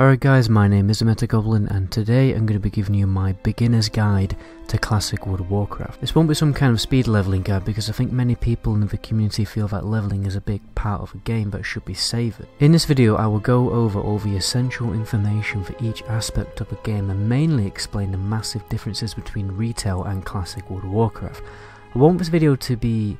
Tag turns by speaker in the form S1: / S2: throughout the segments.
S1: Alright guys, my name is Goblin, and today I'm going to be giving you my beginner's guide to classic World of Warcraft. This won't be some kind of speed leveling guide because I think many people in the community feel that leveling is a big part of a game that should be savoured. In this video I will go over all the essential information for each aspect of a game and mainly explain the massive differences between retail and classic World of Warcraft. I want this video to be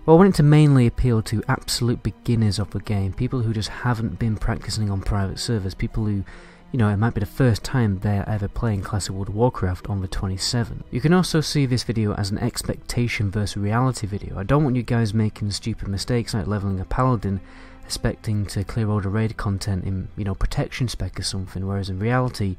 S1: I want it to mainly appeal to absolute beginners of the game, people who just haven't been practicing on private servers, people who, it might be the first time they're ever playing classic World of Warcraft on the 27. You can also see this video as an expectation versus reality video. I don't want you guys making stupid mistakes like leveling a paladin, expecting to clear all the raid content in, protection spec or something, whereas in reality,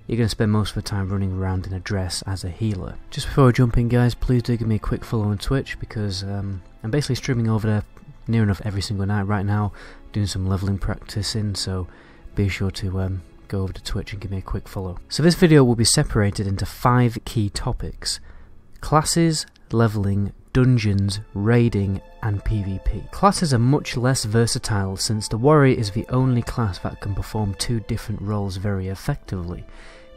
S1: you're going to spend most of the time running around in a dress as a healer. Just before I jump in guys, please do give me a quick follow on Twitch because I'm basically streaming over there near enough every single night right now, doing some leveling practicing, so be sure to go over to Twitch and give me a quick follow. So this video will be separated into 5 key topics: classes, leveling, dungeons, raiding, and PvP. Classes are much less versatile since the warrior is the only class that can perform 2 different roles very effectively.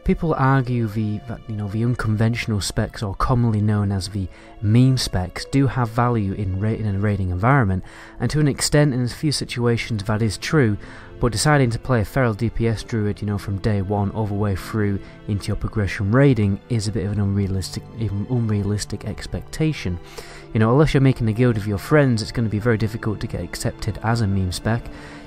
S1: People argue the unconventional specs, or commonly known as the meme specs, do have value in a raiding environment, and to an extent in a few situations that is true, but deciding to play a feral DPS druid, from day one all the way through into your progression raiding is a bit of an unrealistic expectation. Unless you're making a guild of your friends, it's going to be very difficult to get accepted as a meme spec.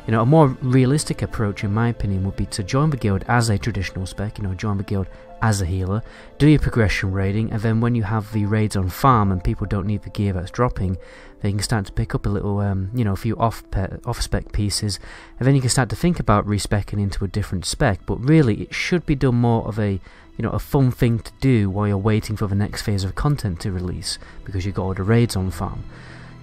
S1: A more realistic approach, in my opinion, would be to join the guild as a traditional spec, join the guild as a healer, do your progression raiding, and then when you have the raids on farm and people don't need the gear that's dropping, then you can start to pick up a little, a few off-spec pieces, and then you can start to think about respecing into a different spec, but really it should be done more of a fun thing to do while you're waiting for the next phase of content to release, because you've got all the raids on farm.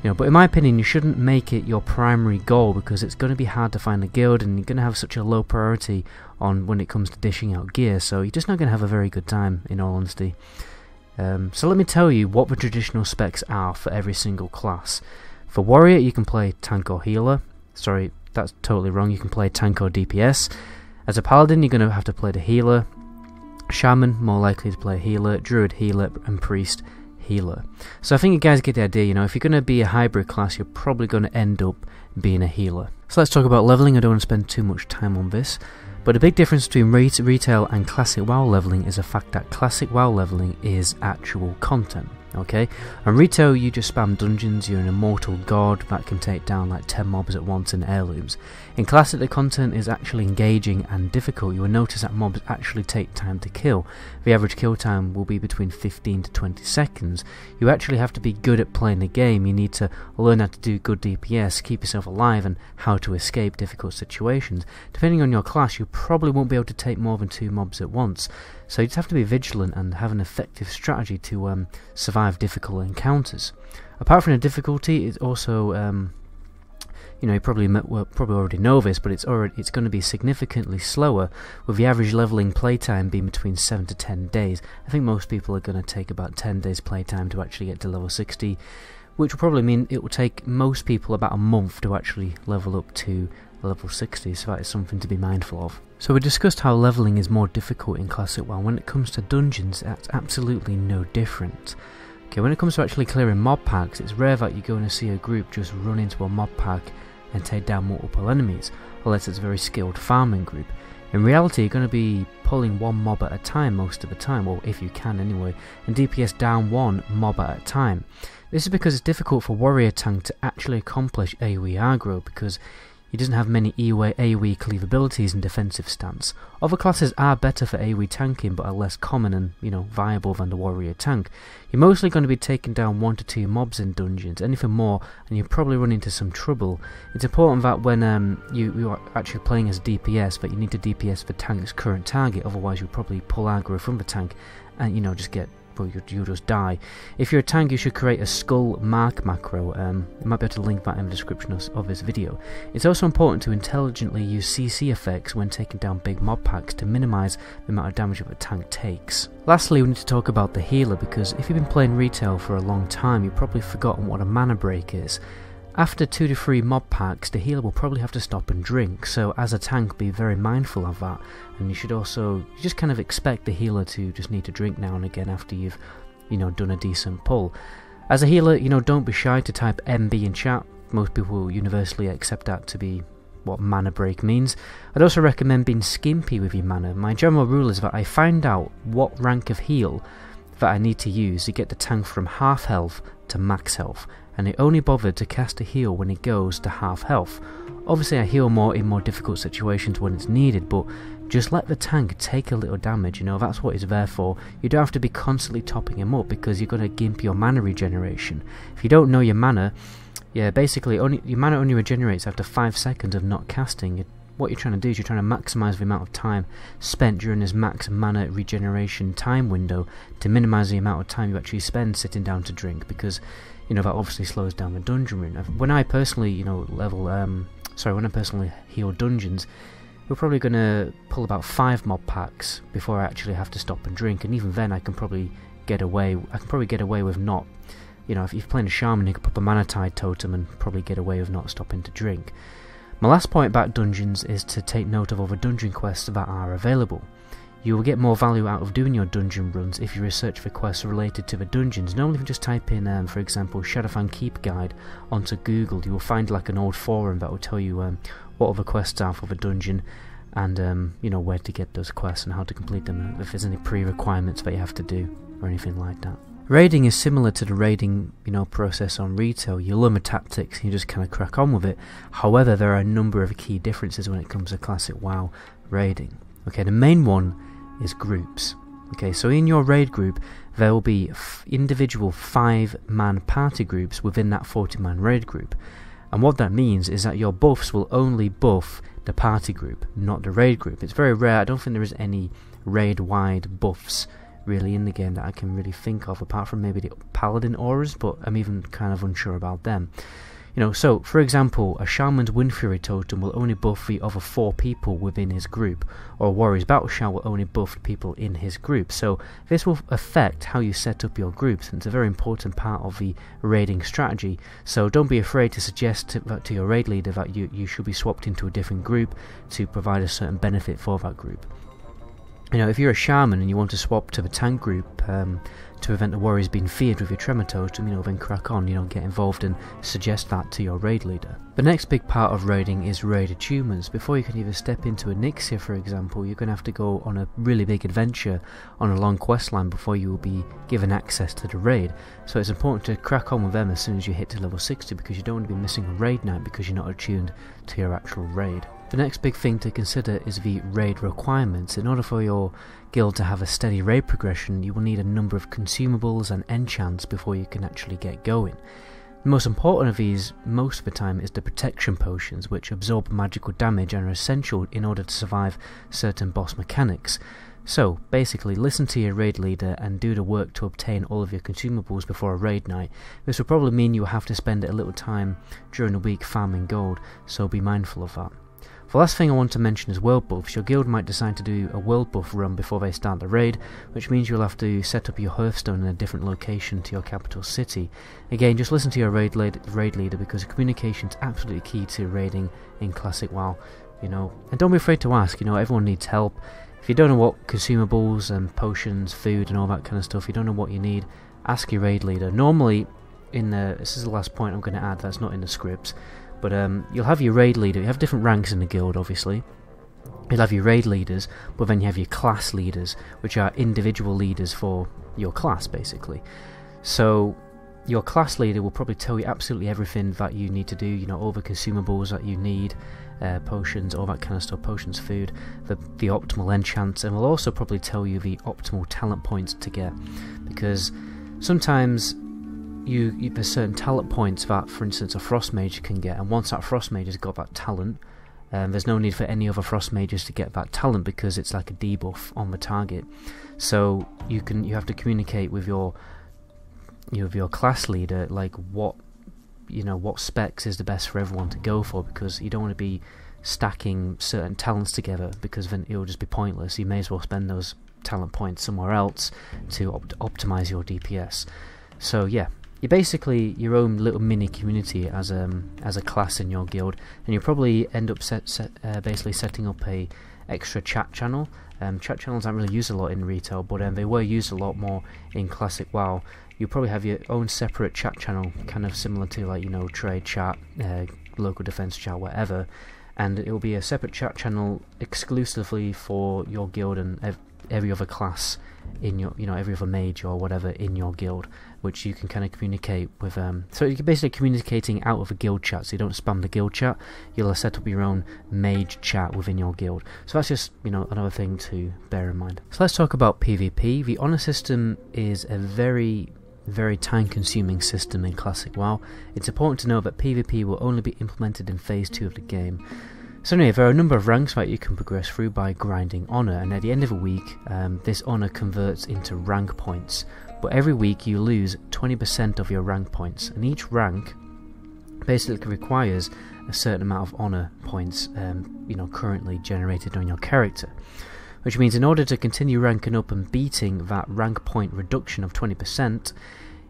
S1: But in my opinion, you shouldn't make it your primary goal because it's going to be hard to find a guild and you're going to have such a low priority on when it comes to dishing out gear, so you're just not going to have a very good time, in all honesty. So let me tell you what the traditional specs are for every single class. For warrior, you can play tank or healer. Sorry, that's totally wrong. You can play tank or DPS. As a paladin, you're going to have to play the healer. Shaman, more likely to play healer. Druid, healer, and priest, healer. So I think you guys get the idea, if you're going to be a hybrid class, you're probably going to end up being a healer. So let's talk about leveling. I don't want to spend too much time on this, but the big difference between retail and classic WoW leveling is the fact that classic WoW leveling is actual content. Okay, on retail you just spam dungeons, you're an immortal god that can take down like 10 mobs at once in heirlooms. In classic the content is actually engaging and difficult. You will notice that mobs actually take time to kill. The average kill time will be between 15 to 20 seconds. You actually have to be good at playing the game. You need to learn how to do good DPS, keep yourself alive, and how to escape difficult situations. Depending on your class, you probably won't be able to take more than 2 mobs at once. So you just have to be vigilant and have an effective strategy to survive difficult encounters. Apart from the difficulty, it's also, you probably already know this, but it's going to be significantly slower, with the average leveling playtime being between 7 to 10 days. I think most people are going to take about 10 days playtime to actually get to level 60, which will probably mean it will take most people about a month to actually level up to level 60, so that is something to be mindful of. So we discussed how leveling is more difficult in classic WoW. When it comes to dungeons, that's absolutely no different. Okay, when it comes to actually clearing mob packs, it's rare that you're going to see a group just run into a mob pack and take down multiple enemies, unless it's a very skilled farming group. In reality, you're going to be pulling 1 mob at a time most of the time, or if you can anyway, and DPS down 1 mob at a time. This is because it's difficult for warrior tank to actually accomplish AoE aggro, because he doesn't have many AoE cleave abilities and defensive stance. Other classes are better for AoE tanking but are less common and viable than the warrior tank. You're mostly going to be taking down 1 to 2 mobs in dungeons, anything more and you'll probably run into some trouble. It's important that when you are actually playing as DPS, that you need to DPS the tank's current target, otherwise you'll probably pull aggro from the tank and just get, you'll just die. If you're a tank, you should create a skull mark macro. You might be able to link that in the description of this video. It's also important to intelligently use CC effects when taking down big mob packs to minimise the amount of damage that a tank takes. Lastly, we need to talk about the healer, because if you've been playing retail for a long time, you've probably forgotten what a mana break is. after 2 to 3 mob packs, the healer will probably have to stop and drink, so as a tank be very mindful of that, and you just kind of expect the healer to just need to drink now and again after you've, done a decent pull. As a healer, don't be shy to type MB in chat. Most people will universally accept that to be what mana break means. I'd also recommend being skimpy with your mana. My general rule is that I find out what rank of heal that I need to use to get the tank from half health to max health, and I only bother to cast a heal when it goes to half health. Obviously I heal more in more difficult situations when it's needed, but just let the tank take a little damage, that's what it's there for. You don't have to be constantly topping him up because you're going to gimp your mana regeneration. If you don't know your mana, basically your mana only regenerates after 5 seconds of not casting. What you're trying to do is you're trying to maximise the amount of time spent during this max mana regeneration time window to minimise the amount of time you actually spend sitting down to drink, because that obviously slows down the dungeon run. When I personally when I personally heal dungeons, we're probably going to pull about 5 mob packs before I actually have to stop and drink, and even then I can probably get away with not, if you're playing a shaman, you can pop a mana tide totem and probably get away with not stopping to drink. My last point about dungeons is to take note of all the dungeon quests that are available. You will get more value out of doing your dungeon runs if you research for quests related to the dungeons. Normally if you just type in, for example, Shadowfang Keep Guide onto Google, you will find like an old forum that will tell you what other quests are for the dungeon, and where to get those quests and how to complete them, and if there's any pre-requirements that you have to do or anything like that. Raiding is similar to the raiding process on retail. You learn the tactics and you just kind of crack on with it. However, there are a number of key differences when it comes to classic WoW raiding. Okay, the main one is groups. Okay, so in your raid group there will be individual 5-man party groups within that 40-man raid group, and what that means is that your buffs will only buff the party group, not the raid group. It's very rare. I don't think there is any raid-wide buffs really in the game that I can really think of, apart from maybe the paladin auras, but I'm even kind of unsure about them. So for example, a shaman's wind fury totem will only buff the other 4 people within his group, or a warrior's battle shout will only buff people in his group. So this will affect how you set up your groups, and it's a very important part of the raiding strategy. So don't be afraid to suggest to your raid leader that you should be swapped into a different group to provide a certain benefit for that group. If you're a shaman and you want to swap to the tank group to prevent the warriors being feared with your tremor totem, then crack on, get involved and suggest that to your raid leader. The next big part of raiding is raid achievements. Before you can even step into Elixir, for example, you're going to have to go on a really big adventure on a long quest line before you will be given access to the raid. So it's important to crack on with them as soon as you hit to level 60, because you don't want to be missing a raid night because you're not attuned to your actual raid. The next big thing to consider is the raid requirements. In order for your guild to have a steady raid progression, you will need a number of consumables and enchants before you can actually get going. The most important of these most of the time is the protection potions, which absorb magical damage and are essential in order to survive certain boss mechanics. So basically, listen to your raid leader and do the work to obtain all of your consumables before a raid night. This will probably mean you will have to spend a little time during the week farming gold, so be mindful of that. The last thing I want to mention is world buffs. Your guild might decide to do a world buff run before they start the raid, which means you'll have to set up your hearthstone in a different location to your capital city. Again, just listen to your raid leader, because communication is absolutely key to raiding in classic WoW. And don't be afraid to ask. Everyone needs help. If you don't know what consumables and potions, food and all that kind of stuff, you don't know what you need, ask your raid leader. Normally, this is the last point I'm going to add that's not in the scripts, but you'll have your raid leader. You have different ranks in the guild, obviously. You'll have your raid leaders, but then you have your class leaders, which are individual leaders for your class, basically. So your class leader will probably tell you absolutely everything that you need to do, all the consumables that you need, potions, all that kind of stuff, potions, food, the optimal enchants, and will also probably tell you the optimal talent points to get, because sometimes there's certain talent points that, for instance, a frost mage can get, and once that frost mage has got that talent, there's no need for any other frost mages to get that talent, because it's like a debuff on the target. So you have to communicate with your class leader, like what specs is the best for everyone to go for, because you don't want to be stacking certain talents together, because then it'll just be pointless. You may as well spend those talent points somewhere else to optimize your DPS. So yeah, you're basically your own little mini community as a class in your guild, and you'll probably end up basically setting up a extra chat channel. Chat channels aren't really used a lot in retail, but they were used a lot more in classic WoW. You'll probably have your own separate chat channel, kind of similar to, like, you know, trade chat, local defense chat, whatever, and it will be a separate chat channel exclusively for your guild and every other class in your, you know, every other mage or whatever in your guild, which you can kind of communicate with. So you're basically communicating out of a guild chat, so you don't spam the guild chat. You'll set up your own mage chat within your guild. So that's just, you know, another thing to bear in mind. So let's talk about PvP. The honor system is a very time-consuming system in classic WoW. It's important to know that PvP will only be implemented in phase 2 of the game. So anyway, there are a number of ranks that you can progress through by grinding honour, and at the end of a week, this honour converts into rank points. But every week you lose 20% of your rank points, and each rank basically requires a certain amount of honour points, you know, currently generated on your character. Which means in order to continue ranking up and beating that rank point reduction of 20%,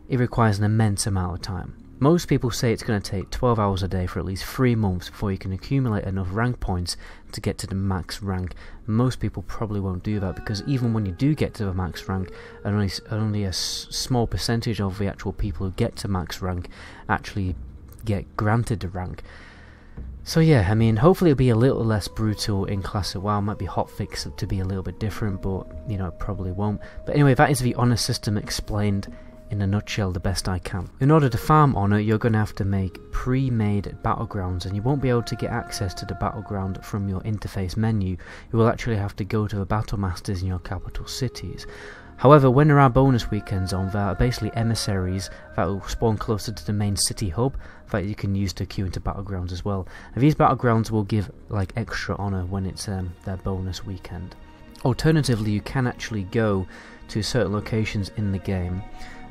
S1: it requires an immense amount of time. Most people say it's going to take 12 hours a day for at least 3 months before you can accumulate enough rank points to get to the max rank. Most people probably won't do that, because even when you do get to the max rank, only a small percentage of the actual people who get to max rank actually get granted the rank. So yeah, I mean, hopefully it'll be a little less brutal in classic WoW. It might be hotfixed to be a little bit different, but, you know, it probably won't. But anyway, that is the honour system explained in a nutshell the best I can. In order to farm honour, you're going to have to make pre-made battlegrounds, and you won't be able to get access to the battleground from your interface menu. You will actually have to go to the battle masters in your capital cities. However, when there are bonus weekends on, there are basically emissaries that will spawn closer to the main city hub that you can use to queue into battlegrounds as well. And these battlegrounds will give, like, extra honour when it's their bonus weekend. Alternatively, you can actually go to certain locations in the game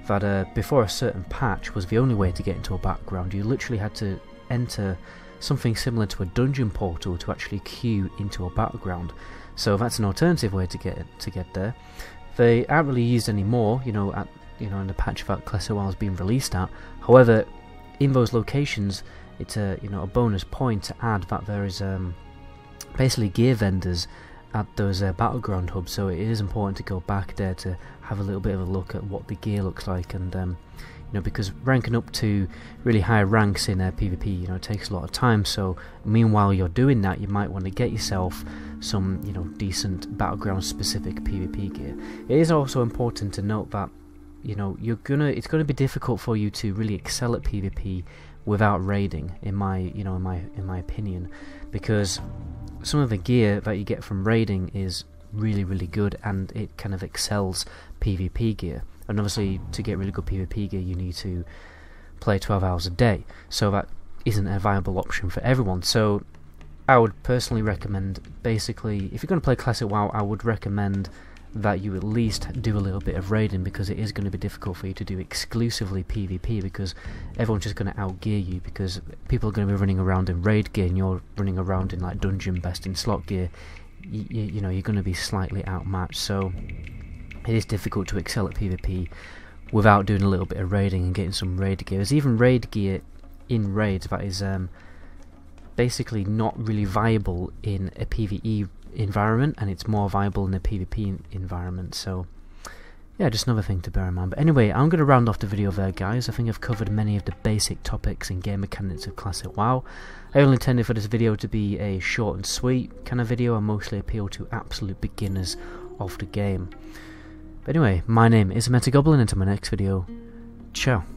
S1: that before a certain patch was the only way to get into a battleground. You literally had to enter something similar to a dungeon portal to actually queue into a battleground. So that's an alternative way to get there. They aren't really used anymore, you know, in the patch that Classic WoW has been released at. However, in those locations, it's a bonus point to add that there is basically gear vendors at those battleground hubs. So it is important to go back there to have a little bit of a look at what the gear looks like, and you know, because ranking up to really high ranks in PvP, you know, it takes a lot of time. So meanwhile you're doing that, you might want to get yourself some, you know, decent battleground specific PvP gear. It is also important to note that, you know, it's gonna be difficult for you to really excel at PvP without raiding, in my opinion, because some of the gear that you get from raiding is really good, and it kind of excels PvP gear. And obviously, to get really good PvP gear, you need to play 12 hours a day, so that isn't a viable option for everyone. So I would personally recommend, basically, if you're going to play Classic WoW, I would recommend that you at least do a little bit of raiding, because it is going to be difficult for you to do exclusively PvP, because everyone's just going to outgear you, because people are going to be running around in raid gear and you're running around in, like, dungeon best in slot gear. You know, you're going to be slightly outmatched. So it is difficult to excel at PvP without doing a little bit of raiding and getting some raid gear. There's even raid gear in raids that is basically not really viable in a PvE environment, and it's more viable in a PvP environment. So yeah, just another thing to bear in mind. But anyway, I'm going to round off the video there, guys. I think I've covered many of the basic topics and game mechanics of Classic WoW. I only intended for this video to be a short and sweet kind of video, and mostly appeal to absolute beginners of the game. But anyway, my name is Metagoblin, and until my next video, ciao.